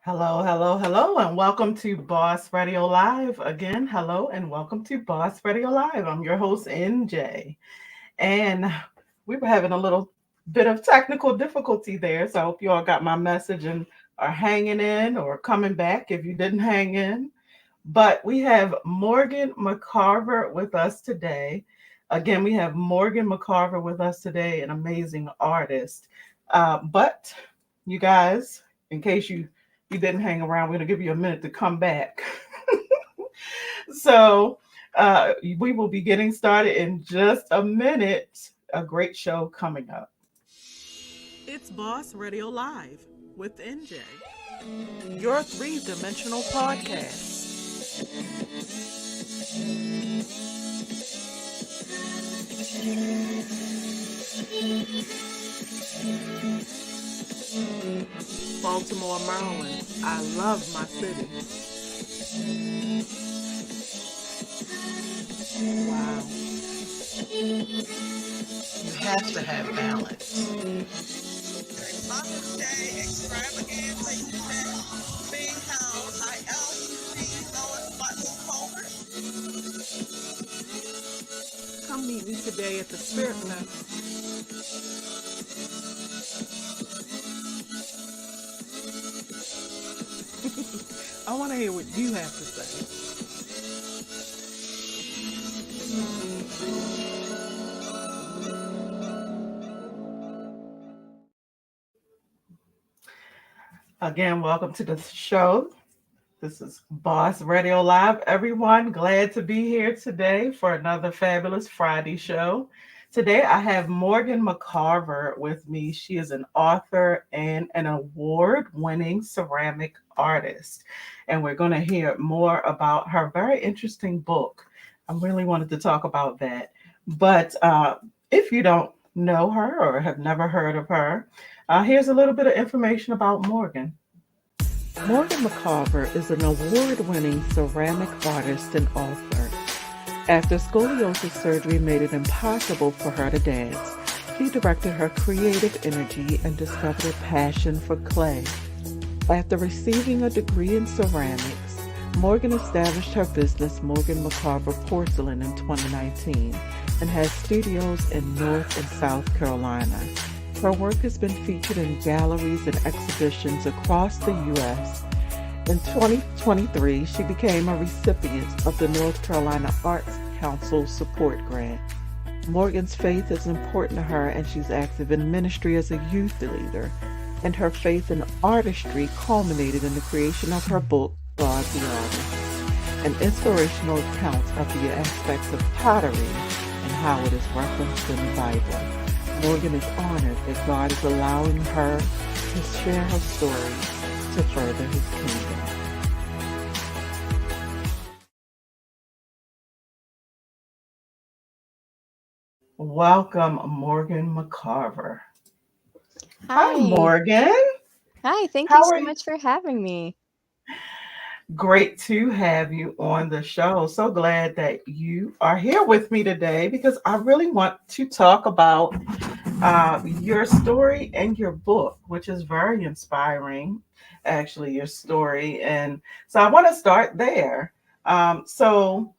Hello, hello, hello, and welcome to Boss Radio Live. Again, hello, and welcome to Boss Radio Live. I'm your host, NJ. And we were having a little bit of technical difficulty there. So I hope you all got my message and are hanging in or coming back if you didn't hang in. But we have Morgan McCarver with us today. Again, we have Morgan McCarver with us today, an amazing artist. But you guys, in case you didn't hang around, we're going to give you a minute to come back. So we will be getting started in just a minute. A great show coming up. It's Boss Radio Live with NJ, your three-dimensional podcast. Baltimore, Maryland. I love my city. Wow. You have to have balance. Mother's Day extravaganza event being held by LUC Lois Button Culver. Come meet me today at the Spirit Center. I want to hear what you have to say. Again, welcome to the show. This is Boss Radio Live. Everyone, glad to be here today for another fabulous Friday show. Today, I have Morgan McCarver with me. She is an author and an award-winning ceramic artist. And we're going to hear more about her very interesting book. I really wanted to talk about that. But if you don't know her or have never heard of her, here's a little bit of information about Morgan. Morgan McCarver is an award-winning ceramic artist and author. After scoliosis surgery made it impossible for her to dance, she directed her creative energy and discovered a passion for clay. After receiving a degree in ceramics, Morgan established her business Morgan McCarver Porcelain in 2019 and has studios in North and South Carolina. Her work has been featured in galleries and exhibitions across the U.S. In 2023, she became a recipient of the North Carolina Arts Council Support Grant. Morgan's faith is important to her, and she's active in ministry as a youth leader. And her faith in artistry culminated in the creation of her book, God the Artist, an inspirational account of the aspects of pottery and how it is referenced in the Bible. Morgan is honored that God is allowing her to share her story to further his kingdom. Welcome, Morgan McCarver. Hi, Morgan. Hi, thank How you are so you? much for having me. Great to have you on the show. So glad that you are here with me today because I really want to talk about your story and your book, which is very inspiring, actually, your story. And so I want to start there. So,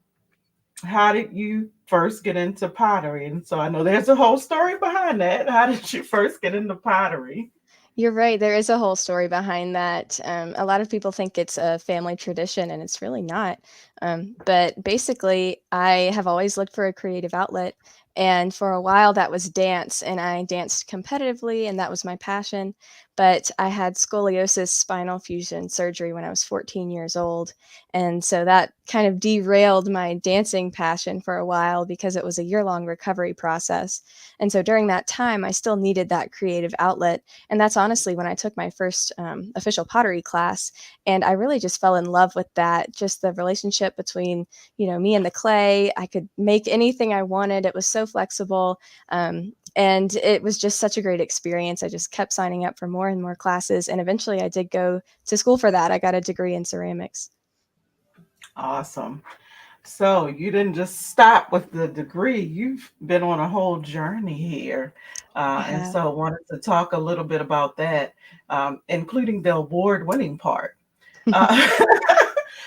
how did you first get into pottery? And so I know there's a whole story behind that. How did you first get into pottery? You're right, there is a whole story behind that. A lot of people think it's a family tradition, and it's really not. But basically, I have always looked for a creative outlet. And for a while, that was dance. And I danced competitively, and that was my passion. But I had scoliosis spinal fusion surgery when I was 14 years old. And so that kind of derailed my dancing passion for a while because it was a year-long recovery process. And so during that time, I still needed that creative outlet. And that's honestly when I took my first official pottery class. And I really just fell in love with that, just the relationship between, me and the clay. I could make anything I wanted. It was so flexible. And it was just such a great experience. I just kept signing up for more and more classes. And eventually I did go to school for that. I got a degree in ceramics. Awesome. So you didn't just stop with the degree. You've been on a whole journey here. I And have. so wanted to talk a little bit about that, including the award-winning part. Uh,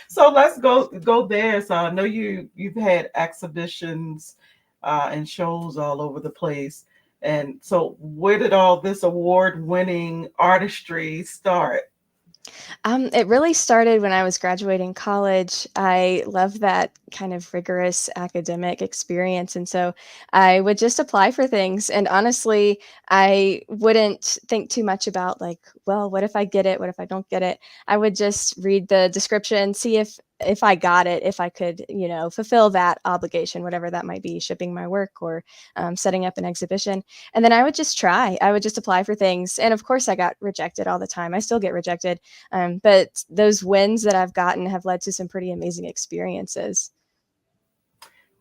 so let's go there. So I know you've had exhibitions and shows all over the place. And so where did all this award-winning artistry start? It really started when I was graduating college. I love that kind of rigorous academic experience. And so I would just apply for things. And honestly, I wouldn't think too much about, like, well, what if I get it? What if I don't get it? I would just read the description, see if I got it, if I could, fulfill that obligation, whatever that might be, shipping my work or setting up an exhibition. And then I would just try. I would just apply for things. And of course, I got rejected all the time. I still get rejected, but those wins that I've gotten have led to some pretty amazing experiences.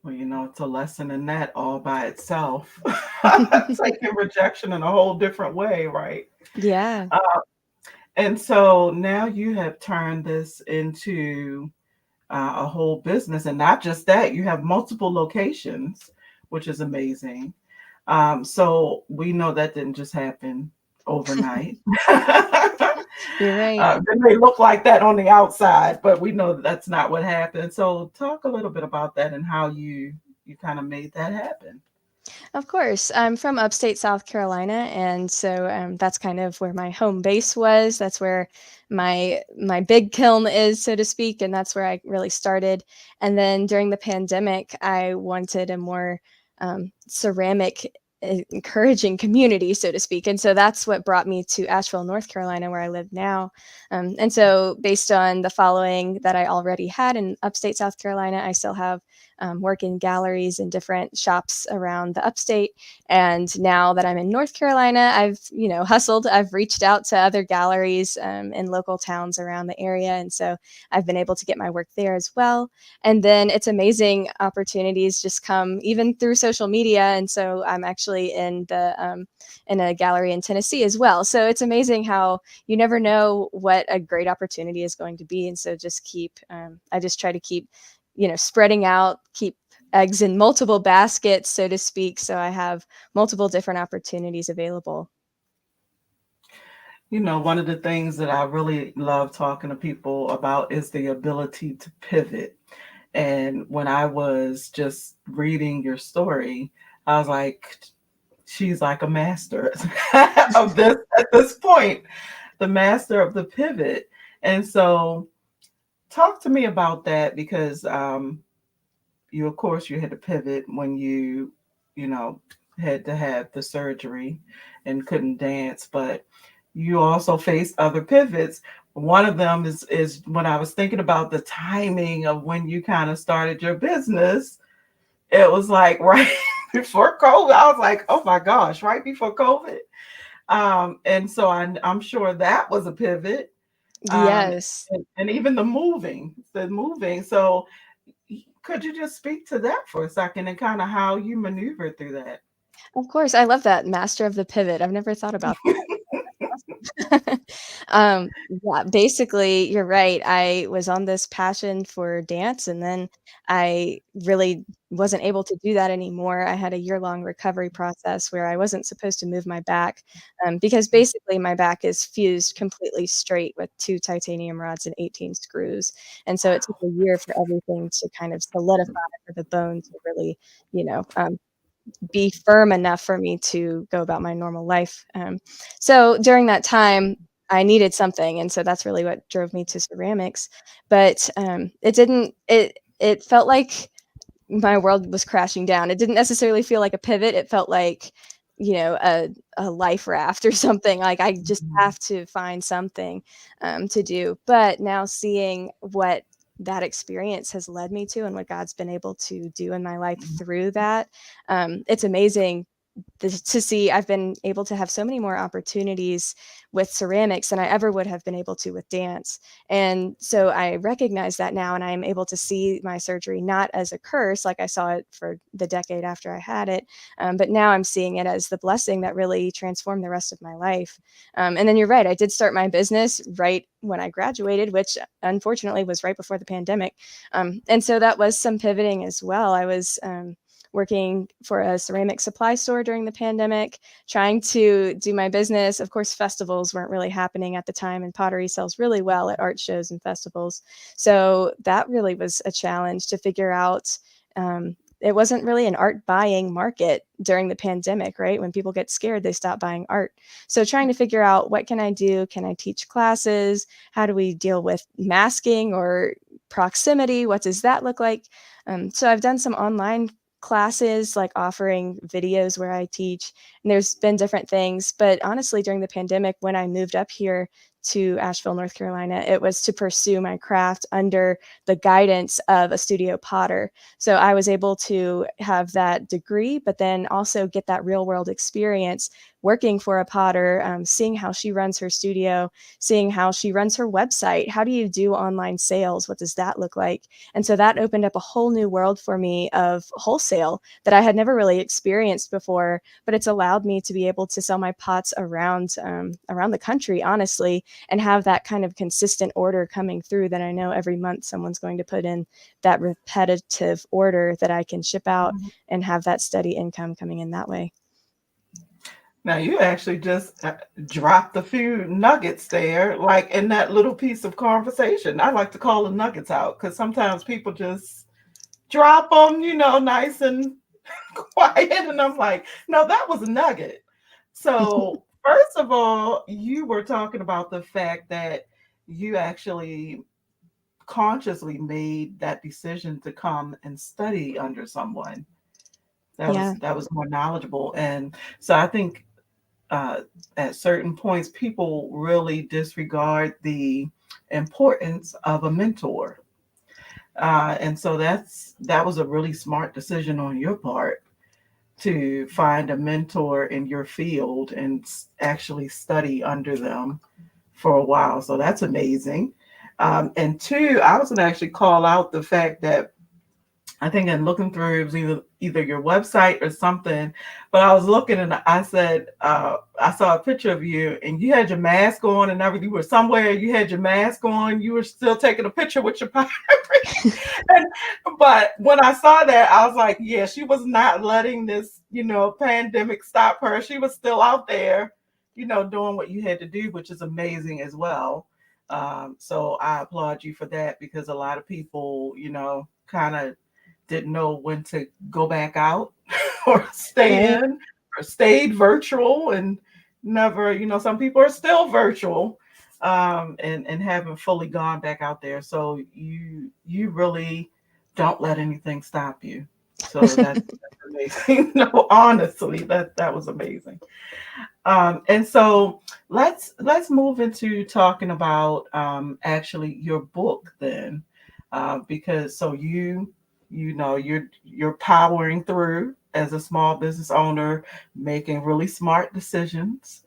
Well, it's a lesson in that all by itself. Taking rejection in a whole different way, right? Yeah. Uh, and so now you have turned this into a whole business, and not just that, you have multiple locations, which is amazing. So we know that didn't just happen overnight. You're right. It may look like that on the outside, but we know that that's not what happened. So talk a little bit about that and how you kind of made that happen. Of course. I'm from upstate South Carolina, and so that's kind of where my home base was. That's where my big kiln is, so to speak, and that's where I really started. And then during the pandemic, I wanted a more ceramic encouraging community, so to speak. And so that's what brought me to Asheville, North Carolina, where I live now. And so, based on the following that I already had in upstate South Carolina, I still have work in galleries and different shops around the upstate. And now that I'm in North Carolina, I've, hustled. I've reached out to other galleries in local towns around the area. And so I've been able to get my work there as well. And then it's amazing opportunities just come even through social media. And so I'm actually in a gallery in Tennessee as well. So it's amazing how you never know what a great opportunity is going to be. And so I just try to keep, spreading out, keep eggs in multiple baskets, so to speak. So I have multiple different opportunities available. One of the things that I really love talking to people about is the ability to pivot. And when I was just reading your story, I was like, she's like a master of this at this point, the master of the pivot. And so talk to me about that because you of course you had to pivot when you know had to have the surgery and couldn't dance, but you also faced other pivots. One of them is when I was thinking about the timing of when you kind of started your business. It was like right before COVID. I was like, oh my gosh, right before COVID. And so I'm sure that was a pivot. Um, Yes. and even the moving. So could you just speak to that for a second and kind of how you maneuvered through that? Of course. I love that master of the pivot. I've never thought about yeah, basically, you're right. I was on this passion for dance, and then I really wasn't able to do that anymore. I had a year-long recovery process where I wasn't supposed to move my back, because basically my back is fused completely straight with 2 titanium rods and 18 screws. And so it took a year for everything to kind of solidify for the bone to really, you know, um, be firm enough for me to go about my normal life. So during that time, I needed something, and so that's really what drove me to ceramics. But it didn't. It it felt like my world was crashing down. It didn't necessarily feel like a pivot. It felt like, a life raft or something. Like I just Mhm. have to find something to do. But now seeing what that experience has led me to and what God's been able to do in my life through that, it's amazing to see. I've been able to have so many more opportunities with ceramics than I ever would have been able to with dance. And so I recognize that now, and I'm able to see my surgery not as a curse, like I saw it for the decade after I had it, but now I'm seeing it as the blessing that really transformed the rest of my life. And then you're right, I did start my business right when I graduated, which unfortunately was right before the pandemic. And so that was some pivoting as well. I was working for a ceramic supply store during the pandemic, trying to do my business. Of course, festivals weren't really happening at the time, and pottery sells really well at art shows and festivals. So that really was a challenge to figure out. It wasn't really an art buying market during the pandemic, right? When people get scared, they stop buying art. So trying to figure out, what can I do? Can I teach classes? How do we deal with masking or proximity? What does that look like? So I've done some online classes, like offering videos where I teach, and there's been different things. But honestly, during the pandemic, when I moved up here to Asheville, North Carolina, it was to pursue my craft under the guidance of a studio potter. So I was able to have that degree, but then also get that real world experience working for a potter, seeing how she runs her studio, seeing how she runs her website. How do you do online sales? What does that look like? And so that opened up a whole new world for me of wholesale that I had never really experienced before. But it's allowed me to be able to sell my pots around the country, honestly, and have that kind of consistent order coming through, that I know every month someone's going to put in that repetitive order that I can ship out, Mhm. and have that steady income coming in that way. Now you actually just dropped a few nuggets there, like in that little piece of conversation. I like to call the nuggets out because sometimes people just drop them, nice and quiet, and I'm like, no, that was a nugget. So first of all, you were talking about the fact that you actually consciously made that decision to come and study under someone Yeah. that was more knowledgeable. And so I think uh, at certain points, people really disregard the importance of a mentor. And so that was a really smart decision on your part to find a mentor in your field and actually study under them for a while. So that's amazing. And two, I was going to actually call out the fact that I think in looking through, it was either your website or something, but I was looking and I said, I saw a picture of you and you had your mask on and everything. You were somewhere, you had your mask on, you were still taking a picture with your pottery. and, but when I saw that, I was like, yeah, she was not letting this, pandemic stop her. She was still out there, doing what you had to do, which is amazing as well. So I applaud you for that because a lot of people, kind of didn't know when to go back out or stay Right. in or stayed virtual and never, some people are still virtual and haven't fully gone back out there. So you really don't let anything stop you. So that's amazing. No, honestly, that was amazing. And so let's move into talking about actually your book then, because so you're powering through as a small business owner, making really smart decisions,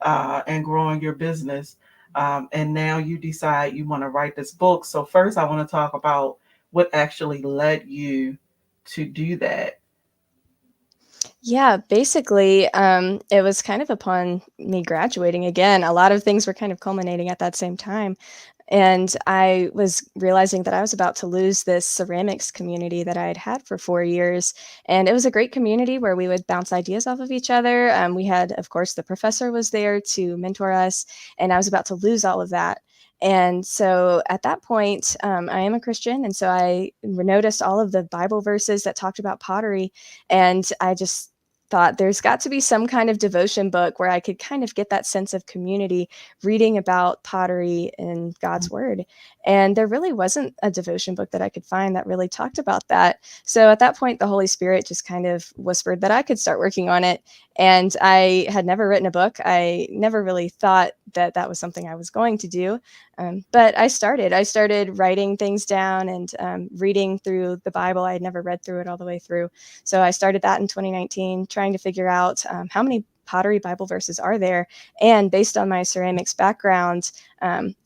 and growing your business. And now you decide you want to write this book. So first, I want to talk about what actually led you to do that. Yeah, basically, it was kind of upon me graduating again. A lot of things were kind of culminating at that same time. And I was realizing that I was about to lose this ceramics community that I had had for 4 years. And it was a great community where we would bounce ideas off of each other. We had, of course, the professor was there to mentor us, and I was about to lose all of that. And so at that point, I am a Christian. And so I noticed all of the Bible verses that talked about pottery. And I just thought there's got to be some kind of devotion book where I could kind of get that sense of community reading about pottery in God's word. And there really wasn't a devotion book that I could find that really talked about that. So at that point, the Holy Spirit just kind of whispered that I could start working on it. And I had never written a book. I never really thought that that was something I was going to do. But I started. I started writing things down and reading through the Bible. I had never read through it all the way through. So I started that in 2019, trying to figure out how many pottery Bible verses are there. And based on my ceramics background,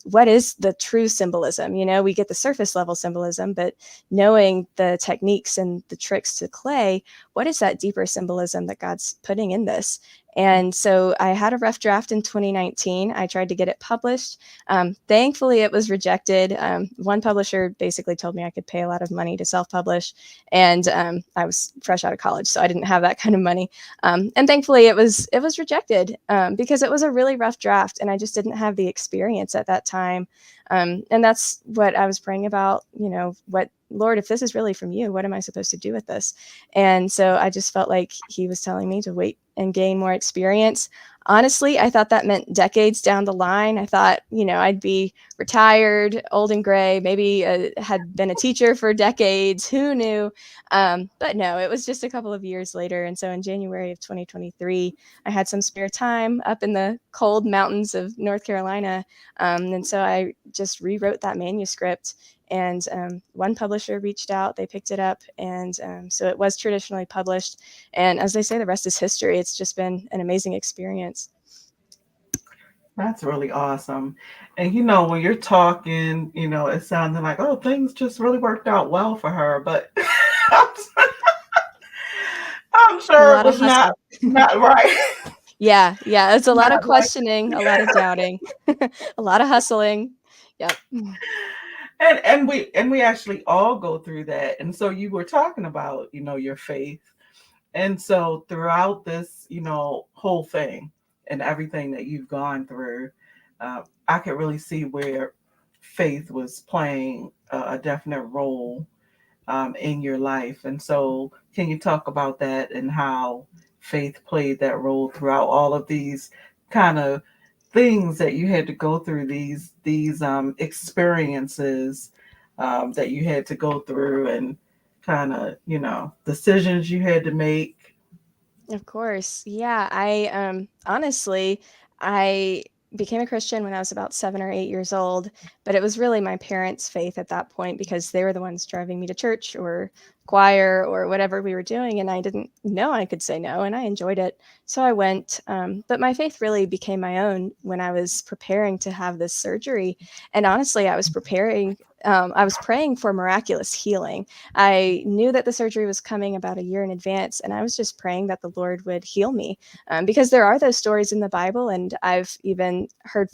what is the true symbolism? You know, we get the surface level symbolism, but knowing the techniques and the tricks to clay, what is that deeper symbolism that God's putting in this? And so I had a rough draft in 2019. I tried to get it published. Thankfully, it was rejected. One publisher basically told me I could pay a lot of money to self-publish, and I was fresh out of college, so I didn't have that kind of money. And thankfully, it was rejected because it was a really rough draft, and I just didn't have the experience at that time. And that's what I was praying about. You know, what, Lord, if this is really from you, what am I supposed to do with this? And so I just felt like He was telling me to wait and gain more experience. Honestly, I thought that meant decades down the line. I thought, you know, I'd be retired, old and gray, maybe had been a teacher for decades. Who knew? But no, it was just a couple of years later. And so in January of 2023, I had some spare time up in the cold mountains of North Carolina. And so I just rewrote that manuscript. And one publisher reached out, they picked it up. And so it was traditionally published. And as they say, the rest is history. It's just been an amazing experience. That's really awesome. And you know, when you're talking, you know, it sounded like, oh, things just really worked out well for her. But I'm A sure it lot of was not hustle. not right. Yeah. Yeah. It's a lot of Not like, questioning, a lot of doubting, a lot of hustling. Yep. and we actually all go through that. And so you were talking about, you know, your faith. And so throughout this, you know, whole thing and everything that you've gone through, I could really see where faith was playing a definite role in your life. And so, can you talk about that and how faith played that role throughout all of these kind of things that you had to go through, these experiences that you had to go through, and kind of, you know, decisions you had to make. Of course. Yeah, I honestly, I became a Christian when I was about 7 or 8 years old, but it was really my parents' faith at that point because they were the ones driving me to church or choir or whatever we were doing, and I didn't know I could say no, and I enjoyed it. So I went. But my faith really became my own when I was preparing to have this surgery. And honestly, I was praying for miraculous healing. I knew that the surgery was coming about a year in advance, and I was just praying that the Lord would heal me, because there are those stories in the Bible, and I've even heard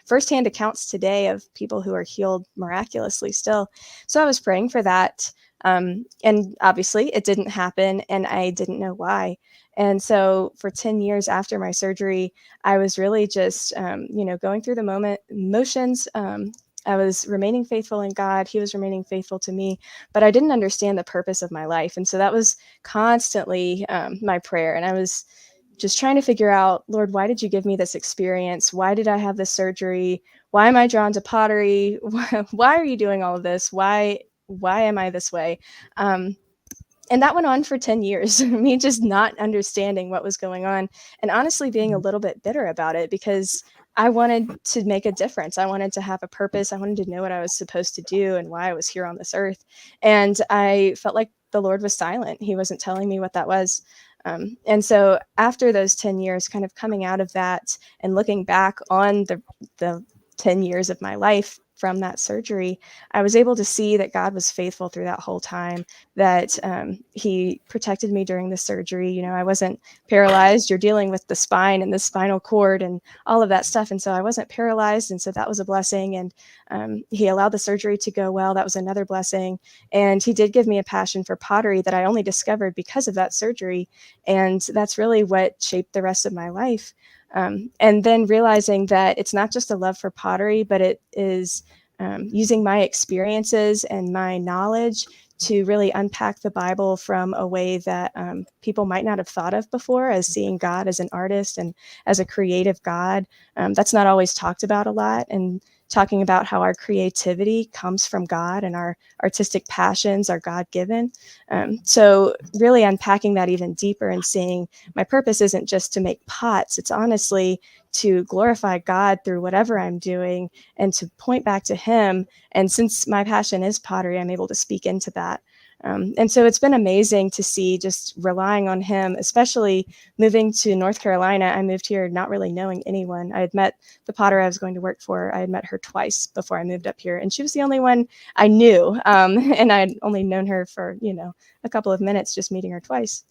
firsthand accounts today of people who are healed miraculously still. So I was praying for that, and obviously it didn't happen, and I didn't know why. And so for 10 years after my surgery, I was really just, going through the motions. I was remaining faithful in God. He was remaining faithful to me, but I didn't understand the purpose of my life. And so that was constantly my prayer. And I was just trying to figure out, Lord, why did you give me this experience? Why did I have this surgery? Why am I drawn to pottery? Why are you doing all of this? Why am I this way? Um, and that went on for 10 years, me just not understanding what was going on and honestly being a little bit bitter about it because I wanted to make a difference. I wanted to have a purpose. I wanted to know what I was supposed to do and why I was here on this earth. And I felt like the Lord was silent. He wasn't telling me what that was. And so after those 10 years, kind of coming out of that and looking back on the 10 years of my life from that surgery, I was able to see that God was faithful through that whole time, that He protected me during the surgery. You know, I wasn't paralyzed. You're dealing with the spine and the spinal cord and all of that stuff. And so I wasn't paralyzed. And so that was a blessing. And He allowed the surgery to go well. That was another blessing. And He did give me a passion for pottery that I only discovered because of that surgery. And that's really what shaped the rest of my life. And then realizing that it's not just a love for pottery, but it is using my experiences and my knowledge to really unpack the Bible from a way that people might not have thought of before, as seeing God as an artist and as a creative God. That's not always talked about a lot, and talking about how our creativity comes from God and our artistic passions are God-given. So really unpacking that even deeper and seeing my purpose isn't just to make pots. It's honestly to glorify God through whatever I'm doing and to point back to Him. And since my passion is pottery, I'm able to speak into that. And so it's been amazing to see just relying on Him, especially moving to North Carolina. I moved here not really knowing anyone. I had met the potter I was going to work for. I had met her twice before I moved up here, and she was the only one I knew. And I'd only known her for, a couple of minutes, just meeting her twice.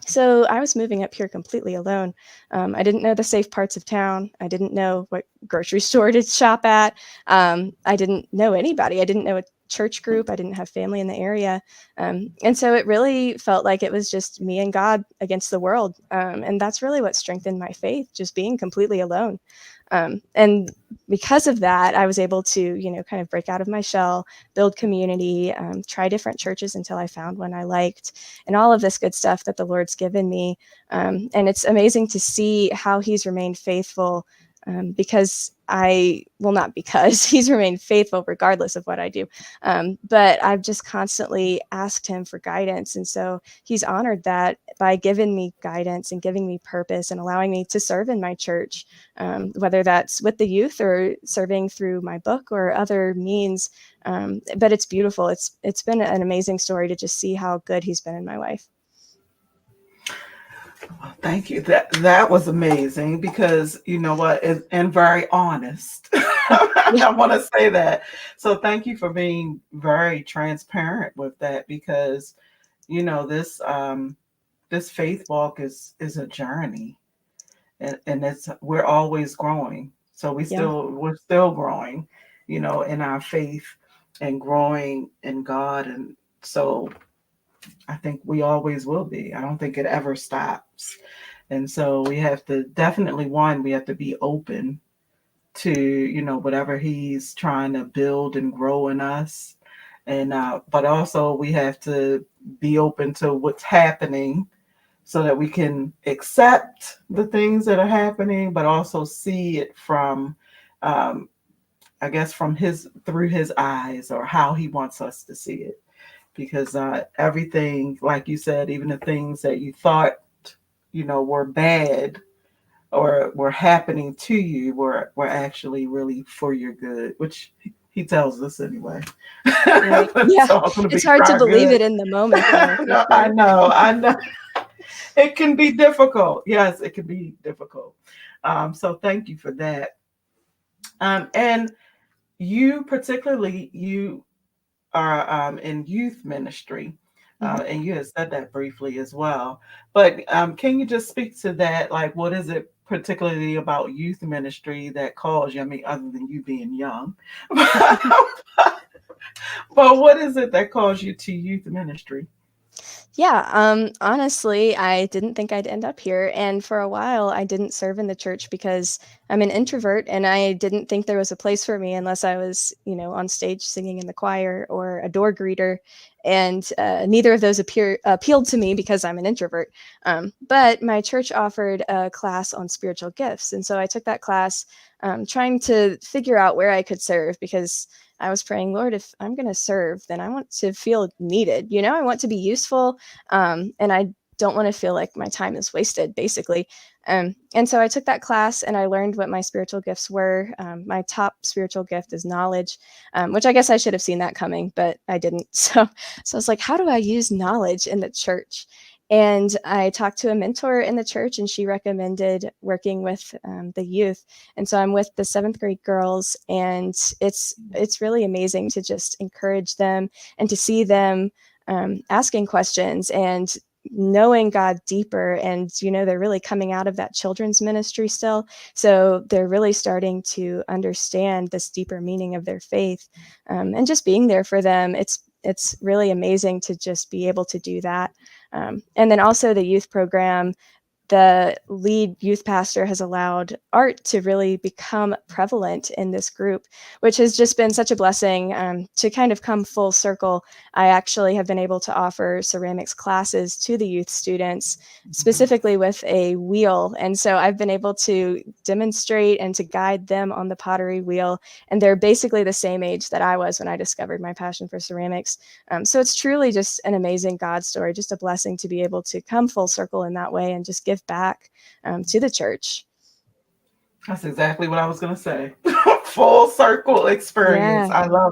So I was moving up here completely alone. I didn't know the safe parts of town. I didn't know what grocery store to shop at. I didn't know anybody. I didn't know a church group. I didn't have family in the area. And so it really felt like it was just me and God against the world. And that's really what strengthened my faith, just being completely alone. And because of that, I was able to, kind of break out of my shell, build community, try different churches until I found one I liked, and all of this good stuff that the Lord's given me. And it's amazing to see how He's remained faithful, because not because He's remained faithful regardless of what I do. But I've just constantly asked Him for guidance. And so He's honored that by giving me guidance and giving me purpose and allowing me to serve in my church, whether that's with the youth or serving through my book or other means. But it's beautiful. It's been an amazing story to just see how good He's been in my life. Well, thank you. That was amazing, because you know what, and very honest. I want to say that. So thank you for being very transparent with that, because this faith walk is a journey, and we're always growing. So Yeah. we're still growing, in our faith and growing in God, and so I think we always will be. I don't think it ever stops. And so we have to definitely, we have to be open to, whatever He's trying to build and grow in us. And, but also we have to be open to what's happening so that we can accept the things that are happening, but also see it from, I guess, through His eyes, or how He wants us to see it. Because everything, like you said, even the things that you thought, were bad or were happening to you, were actually really for your good, which He tells us anyway. Right. It's Yeah. all going to be It's hard for to our believe good. it in the moment, though, for No, sure. I know. It can be difficult. Yes, it can be difficult. So thank you for that. And you are in youth ministry, Mhm. and you had said that briefly as well. But can you just speak to that? Like, what is it particularly about youth ministry that calls you? I mean, other than you being young, but what is it that calls you to youth ministry? Yeah, honestly, I didn't think I'd end up here. And for a while, I didn't serve in the church because I'm an introvert and I didn't think there was a place for me unless I was, on stage singing in the choir or a door greeter. And neither of those appealed to me because I'm an introvert. But my church offered a class on spiritual gifts. And so I took that class, trying to figure out where I could serve, because I was praying, Lord, if I'm going to serve, then I want to feel needed. I want to be useful. And I don't want to feel like my time is wasted, basically. And so I took that class and I learned what my spiritual gifts were. My top spiritual gift is knowledge, which I guess I should have seen that coming, but I didn't. So I was like, how do I use knowledge in the church? And I talked to a mentor in the church, and she recommended working with the youth. And so I'm with the 7th grade girls, and it's really amazing to just encourage them and to see them asking questions and knowing God deeper. And they're really coming out of that children's ministry still, so they're really starting to understand this deeper meaning of their faith, and just being there for them. It's really amazing to just be able to do that. And then also the youth program, the lead youth pastor has allowed art to really become prevalent in this group, which has just been such a blessing to kind of come full circle. I actually have been able to offer ceramics classes to the youth students, Mhm. specifically with a wheel. And so I've been able to demonstrate and to guide them on the pottery wheel. And they're basically the same age that I was when I discovered my passion for ceramics. So it's truly just an amazing God story, just a blessing to be able to come full circle in that way and just give back to the church. That's exactly what I was going to say. Full circle experience. Yeah.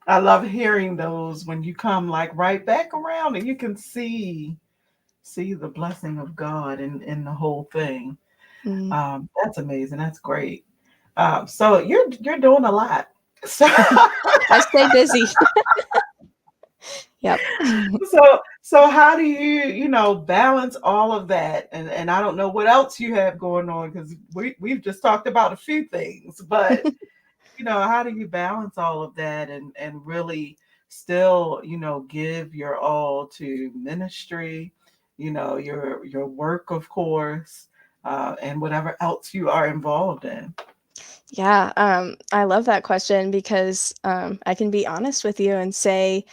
I love hearing those when you come like right back around and you can see the blessing of God in the whole thing. Mm. That's amazing. That's great. So you're doing a lot. So I stay busy. Yep. so how do you balance all of that? And I don't know what else you have going on because we've just talked about a few things, but how do you balance all of that and really still give your all to ministry, your work, of course, and whatever else you are involved in. Yeah, I love that question because I can be honest with you and say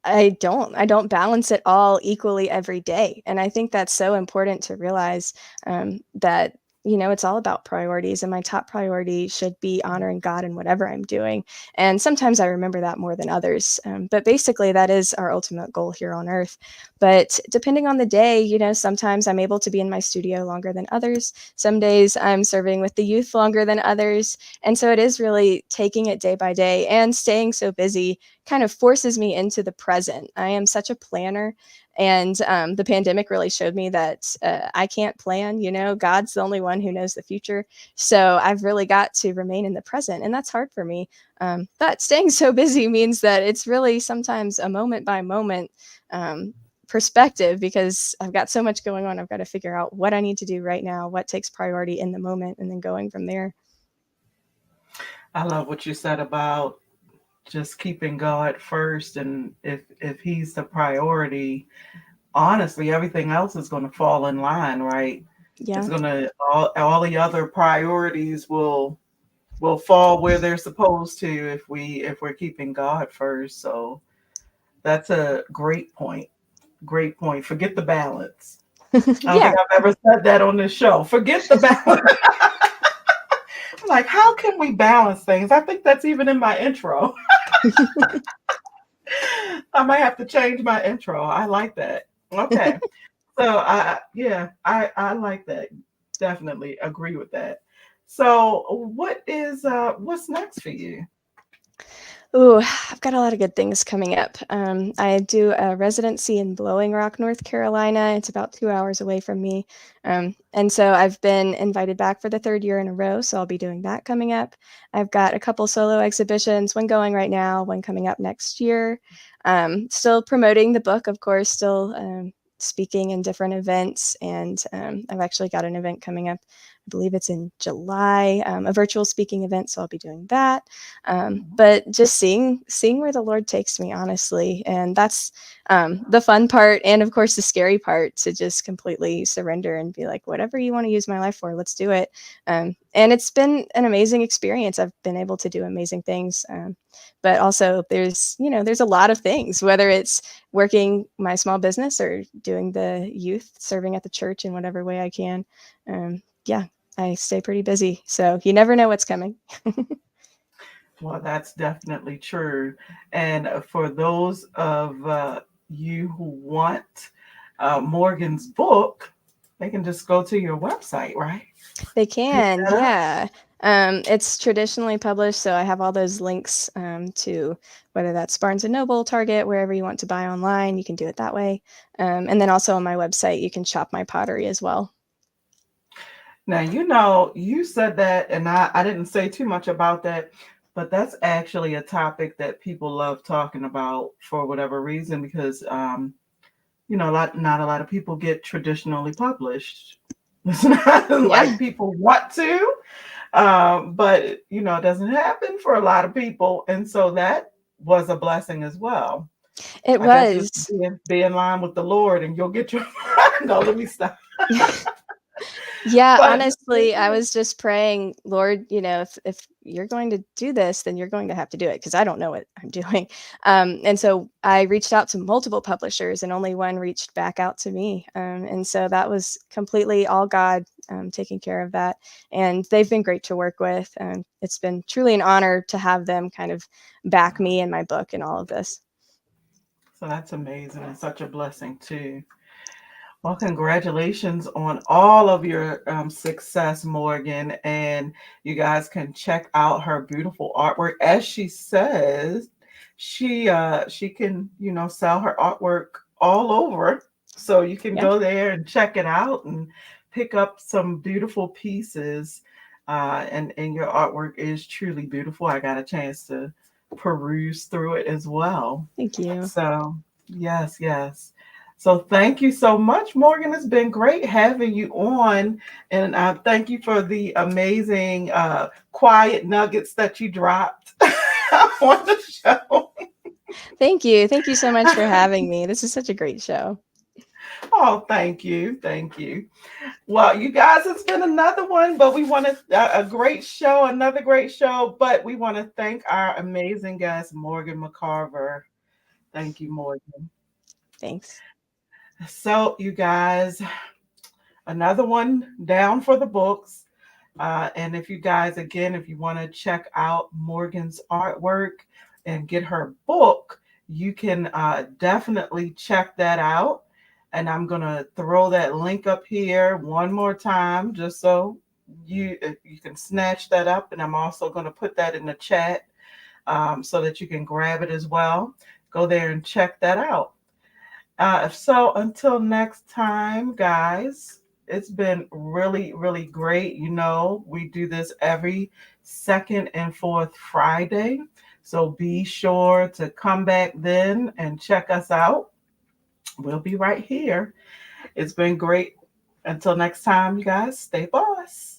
I don't balance it all equally every day, and I think that's so important to realize, that, it's all about priorities, and my top priority should be honoring God in whatever I'm doing, and sometimes I remember that more than others, but basically, that is our ultimate goal here on earth, but depending on the day, sometimes I'm able to be in my studio longer than others, some days I'm serving with the youth longer than others, and so it is really taking it day by day and staying so busy kind of forces me into the present. I am such a planner. And the pandemic really showed me that I can't plan. God's the only one who knows the future. So I've really got to remain in the present. And that's hard for me. But staying so busy means that it's really sometimes a moment by moment um, perspective because I've got so much going on. I've got to figure out what I need to do right now, what takes priority in the moment, and then going from there. I love what you said about just keeping God first, and if He's the priority, honestly, everything else is going to fall in line, right? It's Yeah. going to all the other priorities will fall where they're supposed to if we're keeping God first. So that's a great point. Great point. Forget the balance. I don't think Yeah. I've ever said that on this show. Forget the balance. I'm like, how can we balance things? I think that's even in my intro. I might have to change my intro. I like that. Okay. So I like that. Definitely agree with that. So what's next for you? Ooh, I've got a lot of good things coming up. I do a residency in Blowing Rock, North Carolina. It's about 2 hours away from me. And so I've been invited back for the third year in a row. So I'll be doing that coming up. I've got a couple solo exhibitions, one going right now, one coming up next year. Still promoting the book, of course, still speaking in different events. And I've actually got an event coming up. I believe it's in July, a virtual speaking event. So I'll be doing that. But just seeing where the Lord takes me, honestly, and that's the fun part, and of course the scary part to just completely surrender and be like, whatever you want to use my life for, let's do it. And it's been an amazing experience. I've been able to do amazing things, but also there's a lot of things, whether it's working my small business or doing the youth, serving at the church in whatever way I can. Yeah, I stay pretty busy, so you never know what's coming. Well, that's definitely true. And for those of you who want Morgan's book, they can just go to your website, right? They Pick can, that up. yeah. It's traditionally published, so I have all those links to whether that's Barnes and Noble, Target, wherever you want to buy online. You can do it that way. And then also on my website, you can shop my pottery as well. Now, you said that, and I didn't say too much about that, but that's actually a topic that people love talking about for whatever reason, because not a lot of people get traditionally published. It's not like Yeah, people want to, but it doesn't happen for a lot of people, and so that was a blessing as well. it I guess just was. be in line with the Lord, and you'll get your. No, let me stop. Yeah, But honestly, I was just praying, Lord, if you're going to do this, then you're going to have to do it because I don't know what I'm doing. And so I reached out to multiple publishers, and only one reached back out to me. And so that was completely all God taking care of that. And they've been great to work with. And it's been truly an honor to have them kind of back me and my book and all of this. so that's amazing and such a blessing too. Well, congratulations on all of your success, Morgan. And you guys can check out her beautiful artwork. As she says, she can, sell her artwork all over. So you can Yeah. go there and check it out and pick up some beautiful pieces. And your artwork is truly beautiful. I got a chance to peruse through it as well. Thank you. So, yes, yes. So, thank you so much, Morgan. It's been great having you on. And thank you for the amazing quiet nuggets that you dropped on the show. Thank you. Thank you so much for having me. This is such a great show. Oh, thank you. Thank you. Well, you guys, it's been another one, but we want to, a great show, another great show. But we want to thank our amazing guest, Morgan McCarver. Thank you, Morgan. Thanks. So, you guys, another one down for the books. And if you guys, again, if you want to check out Morgan's artwork and get her book, you can definitely check that out. And I'm going to throw that link up here one more time just so you can snatch that up. And I'm also going to put that in the chat so that you can grab it as well. Go there and check that out. So until next time, guys, it's been really, really great. We do this every second and fourth Friday. So be sure to come back then and check us out. We'll be right here. It's been great. Until next time, you guys, stay boss.